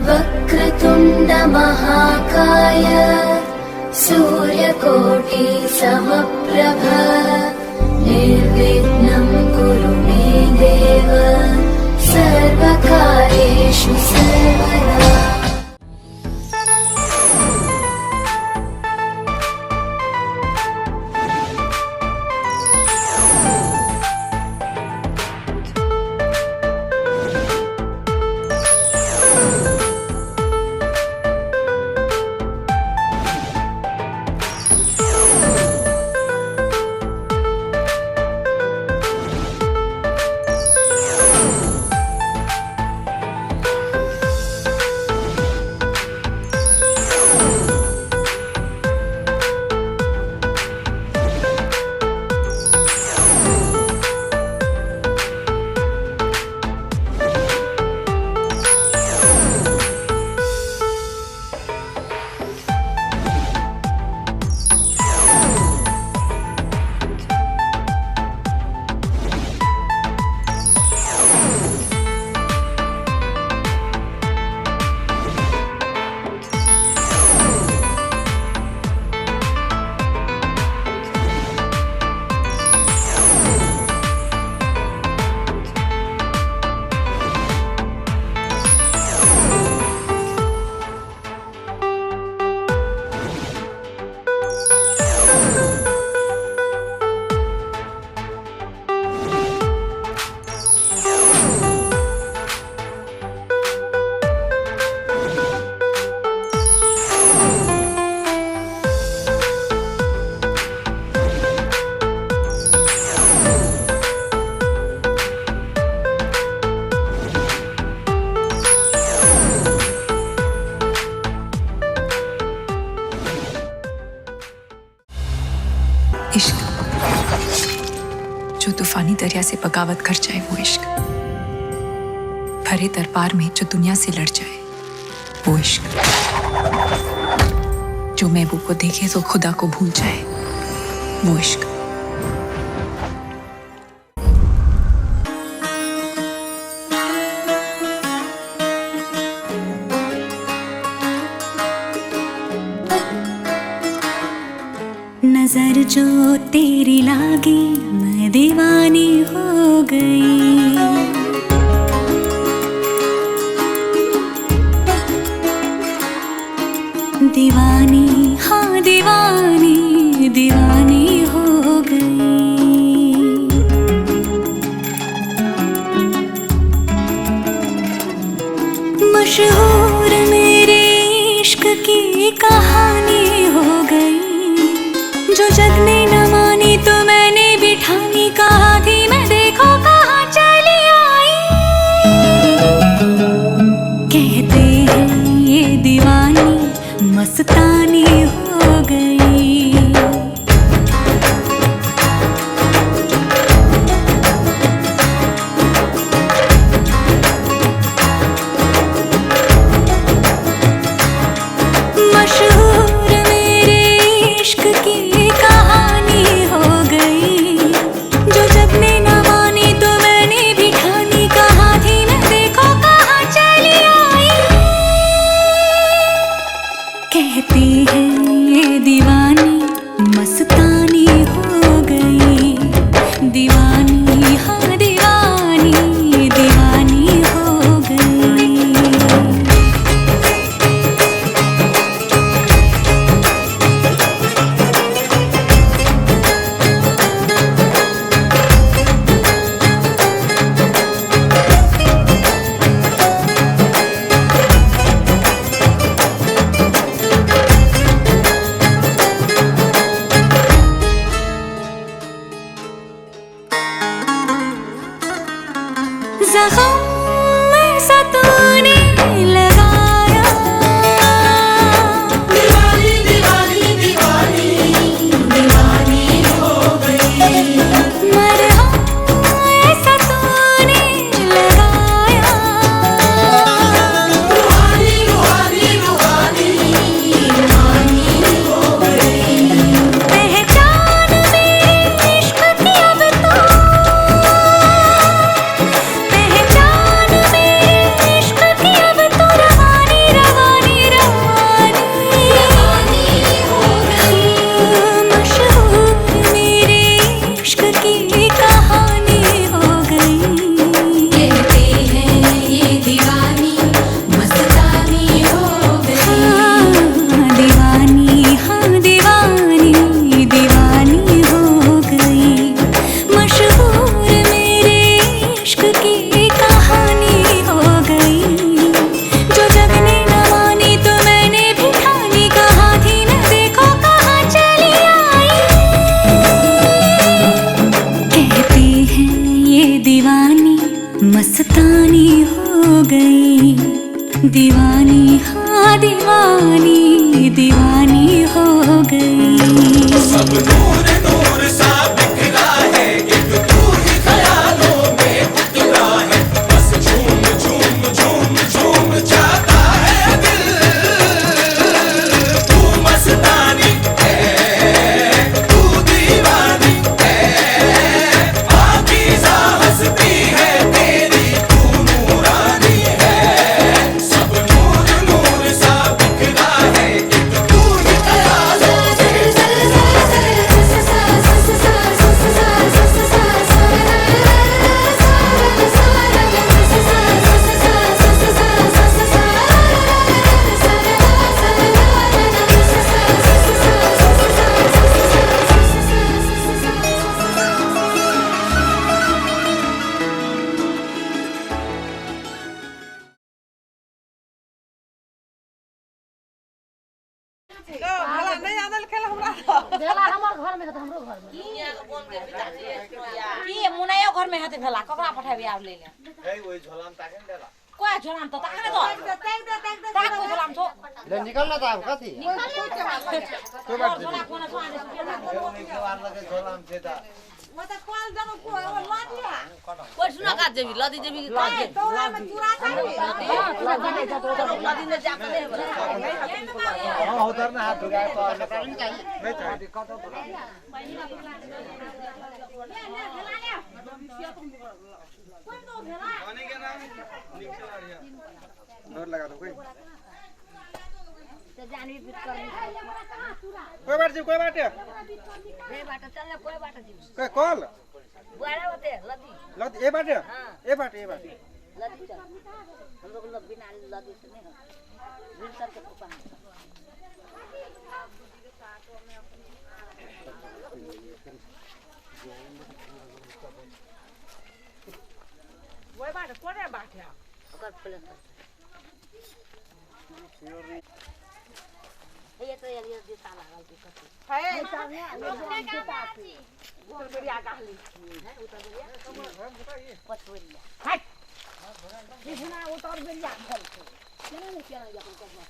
वक्रतुण्ड महाकाय सूर्यकोटि समप्रभ निर्विघ्नं कुरु मे देव सर्वकार्येषु सर्वदा। इश्क जो तूफानी दरिया से बगावत कर जाए, वो इश्क भरे दरबार में जो दुनिया से लड़ जाए, वो इश्क जो महबूब को देखे तो खुदा को भूल जाए, वो इश्क। नजर जो तेरी लागी मैं दीवानी हो गई, दीवानी हाँ दीवानी दीवानी हो गई। मशहूर मेरे इश्क की कहानी हो गई, जो जग ने न मानी तो मैंने भी ठानी, कहा थी मैं देखो कहाँ चली आई। कहते हैं ये दीवानी मस्तानी हो गई। मशहूर दीवानी हाँ दीवानी दीवानी हो गई। सब नूर नूर सा बिखरा है, एक तू ही ख्यालों में उतरा है, बस झूम झूम झूम झूम जाता है दिल। तू मस्तानी है, तू दीवानी है, पाकीज़ा हस्ती है तेरी, तू नूरानी है। सब नूर नूर सा बिखरा है, एक तू ही ख्यालों की मुनायो घर में हाथे भेला ककरा पठाबी आब ले ले ए ओइ झोलाम ताके न देला कोइ झोलाम त ताके न दो ताक को झोलाम छो ले निकल ना ताब कथी कोइ बात झोला कोना छो आने के वार लगे झोलाम छे ता म त कॉल जनो को लादिया कोइ सुना का जेबी लदी जेबी का जे तोरा में चूरा खाली लदी ने जाके ले हां उधर ना हाथ धुगाए तो नहीं चाहिए नहीं चाहिए डर लगा दो कोई जानवी फिट कर कोई बात बे बाटा चल कोई बाटा जी कोई कॉल बुआरा होते लदी लद ए बात लदी चल हम लोग बिना लदी से नहीं हो बिन करके ऊपर वो बाटा कोने बाटा ओकर प्लेट ये तो ये दिशा लागल की कथि है जूता उतर बढ़िया कहली है उतर बढ़िया पछोरिया हट ये सुना उतर बढ़िया चल केना नहीं केना अपन कसमा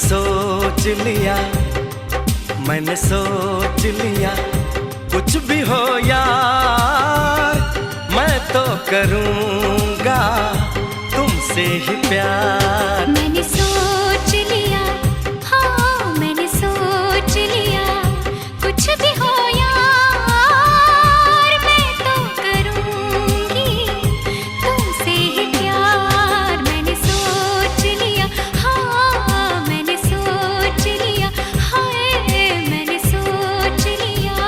सोच लिया, मैंने सोच लिया, कुछ भी हो यार मैं तो करूँगा तुमसे ही प्यार। मैंने सोच लिया, हाँ मैंने सोच लिया, कुछ भी हो यार मैं तो करूँगी तुमसे ही प्यार। मैंने सोच लिया, हाँ मैंने सोच लिया, हाय मैंने सोच लिया।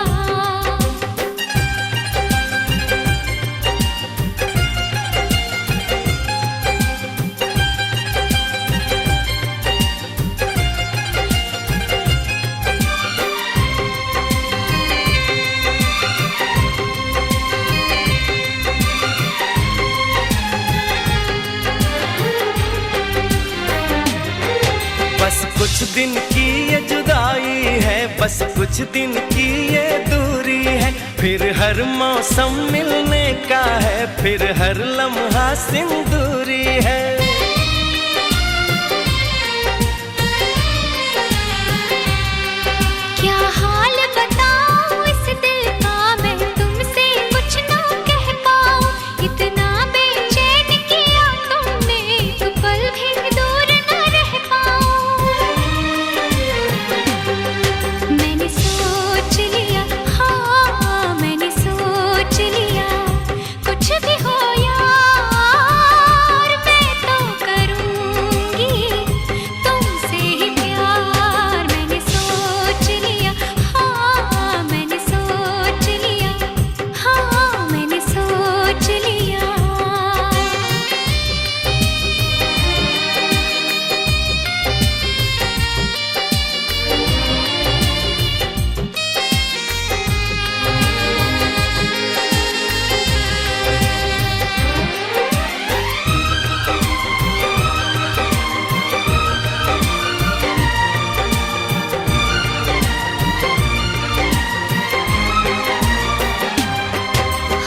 बस कुछ दिन की ये जुदाई है, बस कुछ दिन की ये दूरी है, फिर हर मौसम मिलने का है, फिर हर लम्हा सिंदूरी है। क्या हाल बताऊं इस दिल का, मैं तुमसे कुछ ना कह पाऊं, इतना बेचैन किया तुमने तो पल भी दूर न रह पाऊं। मैंने सोच लिया, हाँ मैंने सोच लिया, कुछ भी हो यार मैं तो करूँगी तुमसे ही प्यार। मैंने सोच लिया, हाँ मैंने सोच लिया, हाँ मैंने सोच लिया।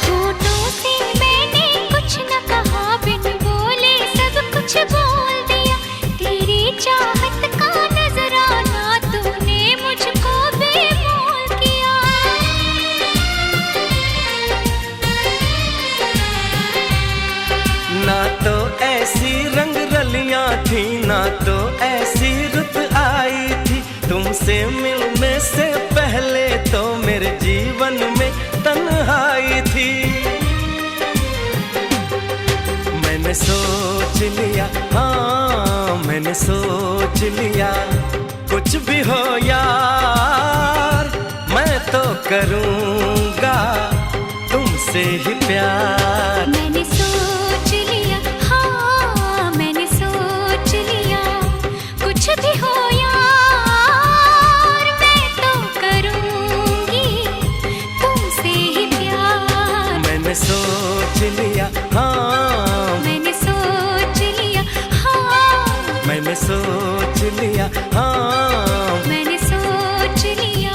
होठों से मैंने कुछ न कहा, बिन बोले सब कुछ बोल दिया, तेरी चाहत का नजराना तूने मुझको बेमोल किया। ना तो ऐसी रंग रलियां थी, ना तो ऐसी रुत आई थी, तुमसे मिलने से पहले तो मेरे जीवन में तन्हाई थी। मैंने सोच लिया, हाँ मैंने सोच लिया, कुछ भी हो यार मैं तो करूँगा तुमसे ही प्यार। मैंने सोच लिया, हाँ मैंने सोच लिया, कुछ भी हो यार मैं तो करूँगी तुमसे ही प्यार। मैंने सोच लिया, हाँ मैंने सोच लिया, हाँ मैंने सोच लिया, हाँ मैंने सोच लिया।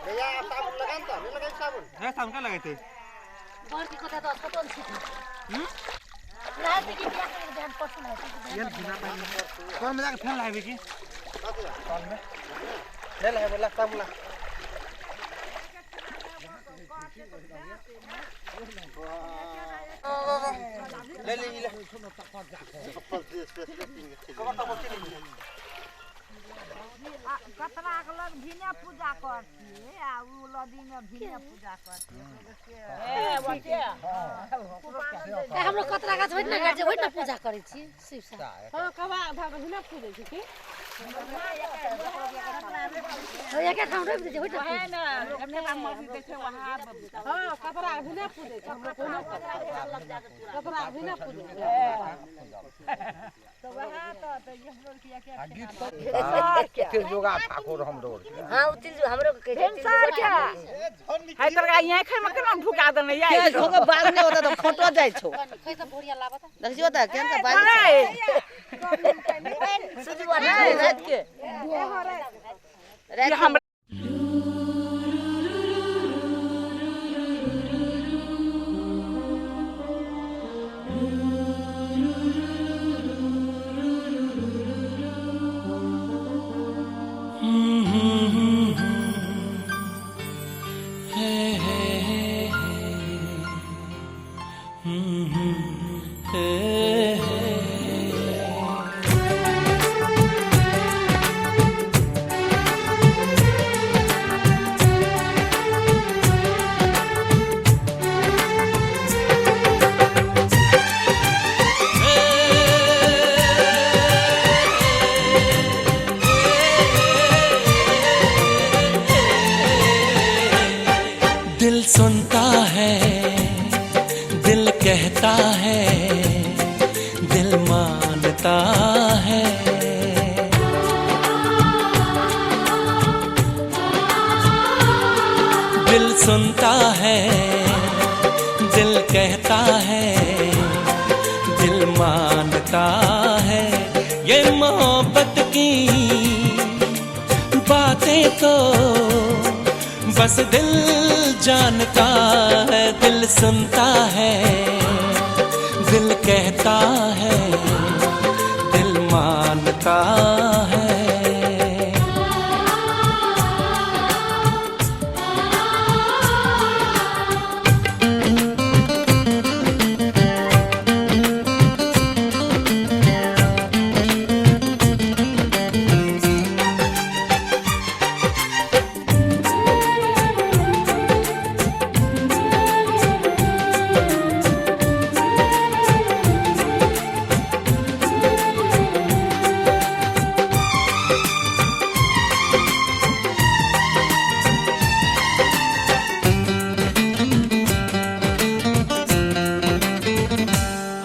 भैया साबुन लगाए तो नहीं लगाए साबुन? है साबुन का लगाए थे? बर्ती कता तो अस्पताल से रात की क्या कर ध्यान पड़ता है। ये बिना पानी कौन में जाके फैन लाए की कौन में ले ले बोला साबुन ला ले ले ले कतरा के लग भिने पूजा करती आ उ लदी में भिने पूजा करती ए बच्चे हमरो कतरा गाछ होइत न गाछ होइत न पूजा करै छी शिव सा हां कबा भाग भिने पूजे छी की हो या के ठाउँ रोपि दै छै होइत है ना हमने का मस्जिद देखे वहां हां कतरा भिने पूजे छी हमरो कोनो कतरा भिने पूजे तो वहां तो ये हमरो किया तिल जोगा ठाकुर हमरो हां तिल जो हमरो के क्या है तरका यहीं खे में केना ढुका देने यार धोके बाहर नहीं होता तो खोटो जाय छौ कैसे बोरिया लाबत देखियो त केन के बाहर सुजुआ नहीं रात के रात हम सुनता है, दिल कहता है, दिल मानता है। दिल सुनता है, दिल कहता है, दिल मानता है। ये मोहब्बत की बातें तो बस दिल जानता है। दिल सुनता है, दिल कहता है, दिल मानता है।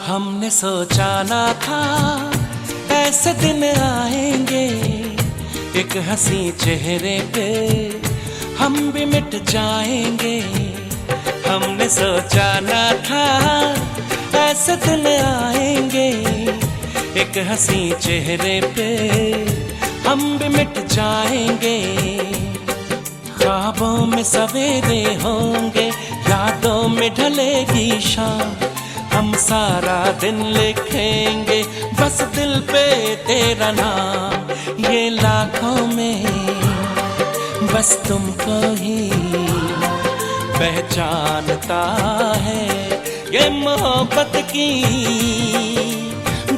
हमने सोचा ना था ऐसे दिन आएंगे, एक हंसी चेहरे पे हम भी मिट जाएंगे। हमने सोचा ना था ऐसे दिन आएंगे, एक हंसी चेहरे पे हम भी मिट जाएंगे। ख्वाबों में सवेरे होंगे, यादों में ढलेगी शाम, हम सारा दिन लिखेंगे बस दिल पे तेरा नाम। ये लाखों में बस तुमको ही पहचानता है। ये मोहब्बत की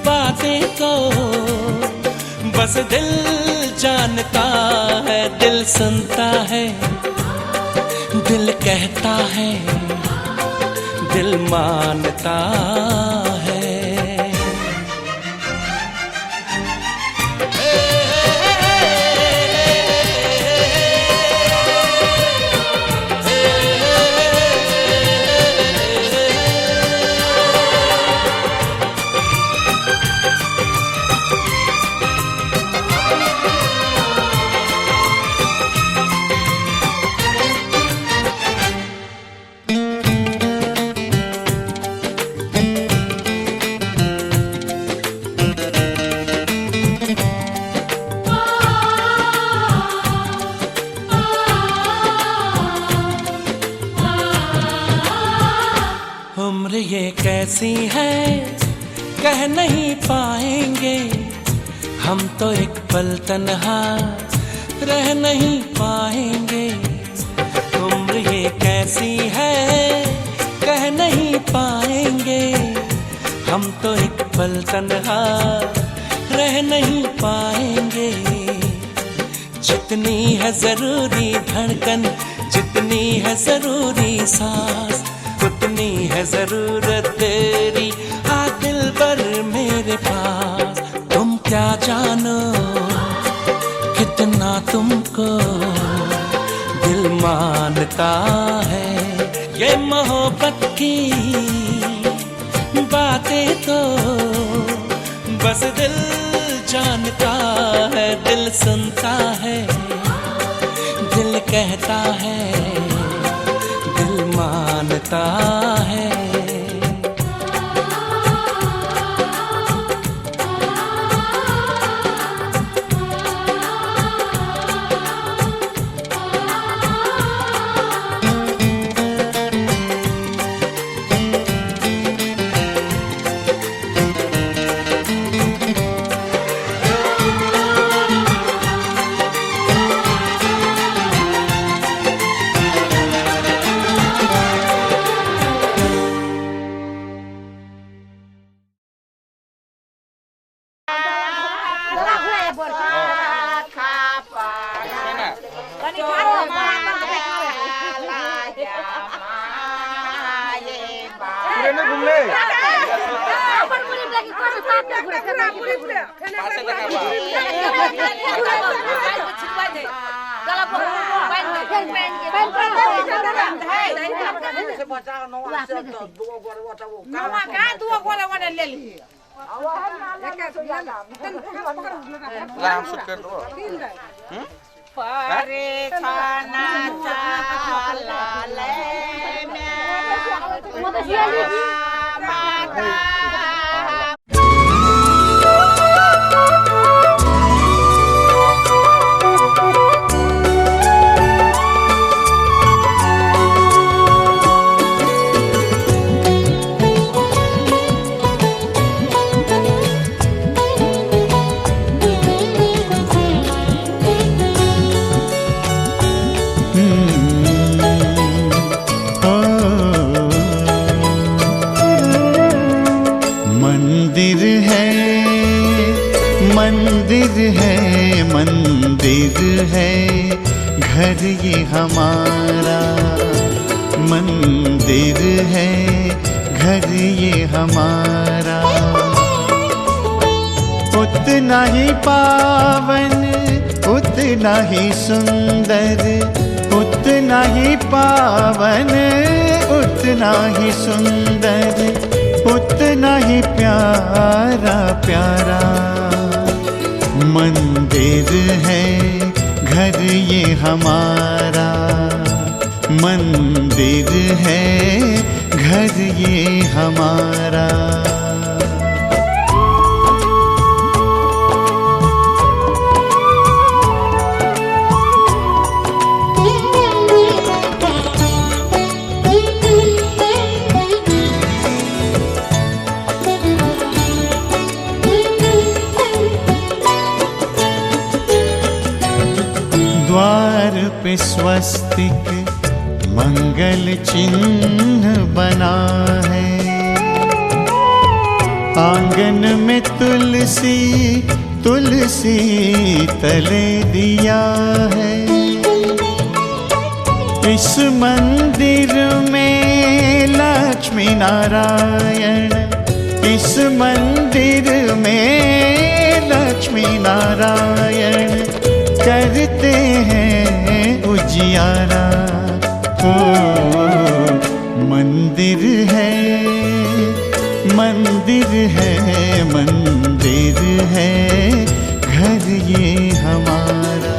बातें तो बस दिल जानता है। दिल सुनता है, दिल कहता है, दिल मानता है। उम्र ये कैसी है कह नहीं पाएंगे, हम तो एक पल तन्हा रह नहीं पाएंगे। उम्र ये कैसी है कह नहीं पाएंगे, हम तो एक पल तन्हा रह नहीं पाएंगे। जितनी है जरूरी धड़कन, जितनी है जरूरी सांस, उतनी है जरूरत तेरी आ दिल पर मेरे पास। तुम क्या जानो कितना तुमको दिल मानता है। ये मोहब्बत की बातें तो बस दिल जानता है। दिल सुनता है, दिल कहता है, दिल मानता है। Hey, से बचा नौवा से दो गोरे वटा वो नौवा का दो गोरे वने ले ली राम सुट कर दो परे छाना चाला ले माता मंदिर है घर ये हमारा, मंदिर है घर ये हमारा। उतना ही पावन उतना ही सुंदर, उतना ही पावन उतना ही सुंदर, उतना ही प्यारा प्यारा। मंदिर है घर ये हमारा, मंदिर है घर ये हमारा। द्वार पे स्वस्तिक मंगल चिन्ह बना है, आंगन में तुलसी तुलसी तले दिया है। इस मंदिर में लक्ष्मी नारायण, इस मंदिर में लक्ष्मी नारायण करते हैं उजियारा। ओ मंदिर है मंदिर है मंदिर है घर ये हमारा।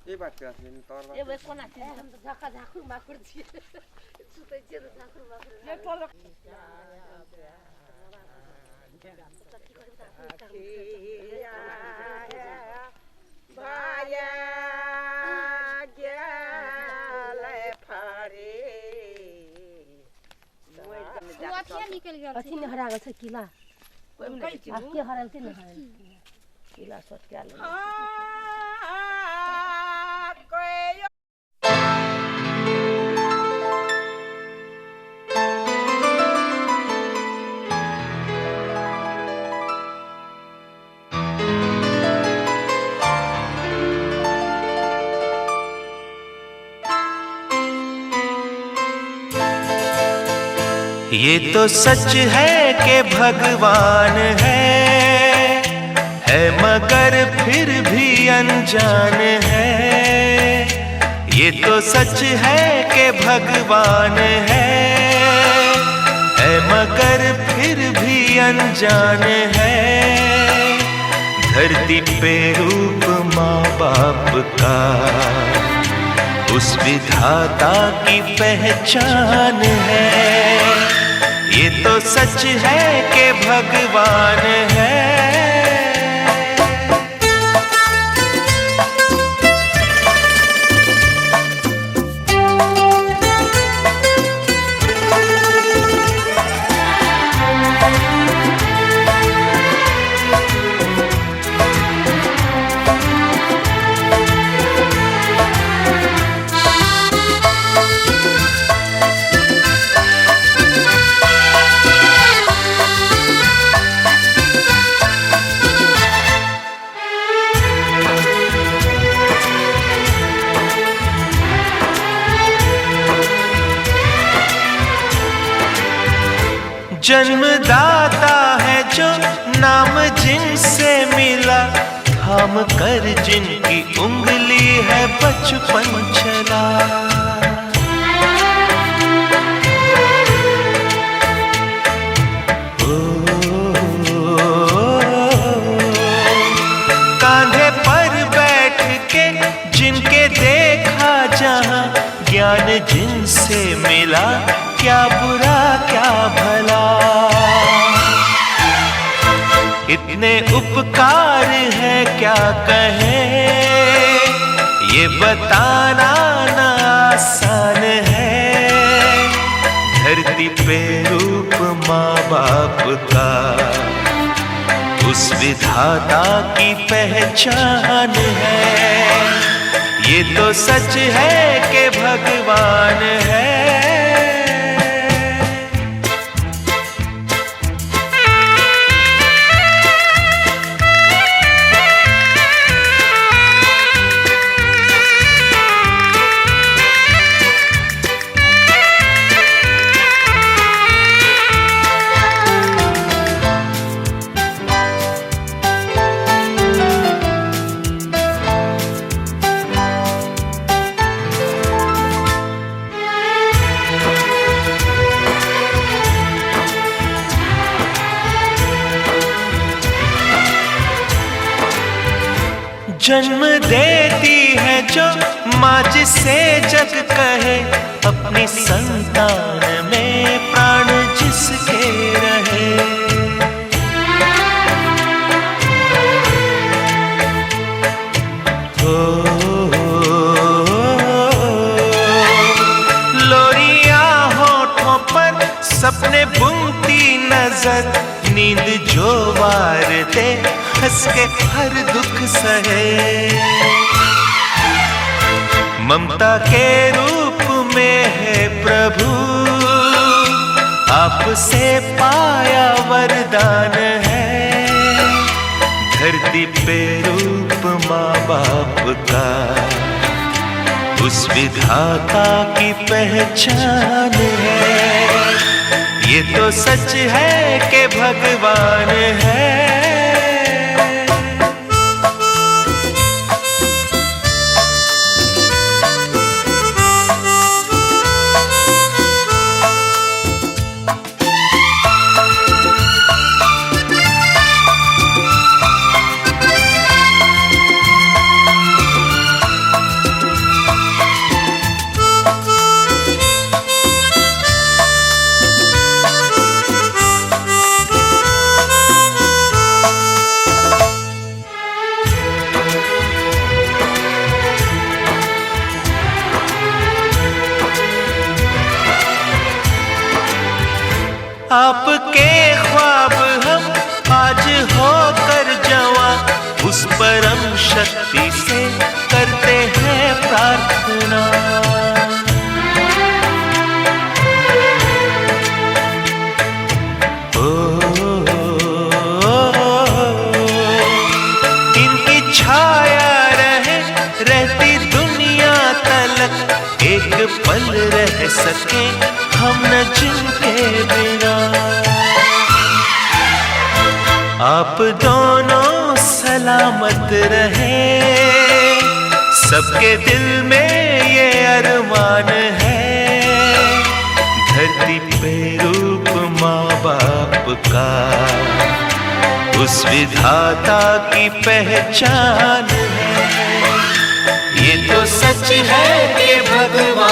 ये बात क्या है तोर ए वे कोना छै हम त झका झाखुर माकुर छियै सुतै छियै त झाखुर माकुर ये टोल भाया गेले फारे सुआतिया निकल गेल अथी ने हरा गेल छै किला कोइ में के हराल छै ने किला सट के आले ये तो सच है कि भगवान है मगर फिर भी अनजान है। ये तो सच है कि भगवान है मगर फिर भी अनजान है। धरती पे रूप माँ बाप का उस विधाता की पहचान है। ये तो सच है कि भगवान है। जन्मदाता है जो नाम जिनसे मिला, थाम कर जिनकी उंगली है बचपन चला। कांधे पर बैठ के जिनके देखा जहां, ज्ञान जिनसे मिला, क्या बुरा क्या भला। इतने उपकार है क्या कहें, ये बताना ना आसान है। धरती पे रूप माँ बाप का, उस विधाता की पहचान है। ये तो सच है कि भगवान है। जन्म देती है जो माँ जिसे जग कहे, अपनी संतान में प्राण जिसके रहे। लोरियां होठों पर सपने बुनती नजर, नींद जो वार दे हंस के हर दुख सहे। ममता के रूप में है प्रभु, आपसे पाया वरदान है। धरती पे रूप माँ बाप का, उस विधाता की पहचान है। ये तो सच है कि भगवान है। आपके ख्वाब हम आज होकर जवां, उस परम शक्ति से करते हैं प्रार्थना। इनकी छाया रहे रहती दुनिया तलक, एक पल रह सके हम न जिनके बिना। आप दोनों सलामत रहे, सबके दिल में ये अरमान है। धरती पे रूप माँ बाप का, उस विधाता की पहचान है। ये तो सच है कि भगवान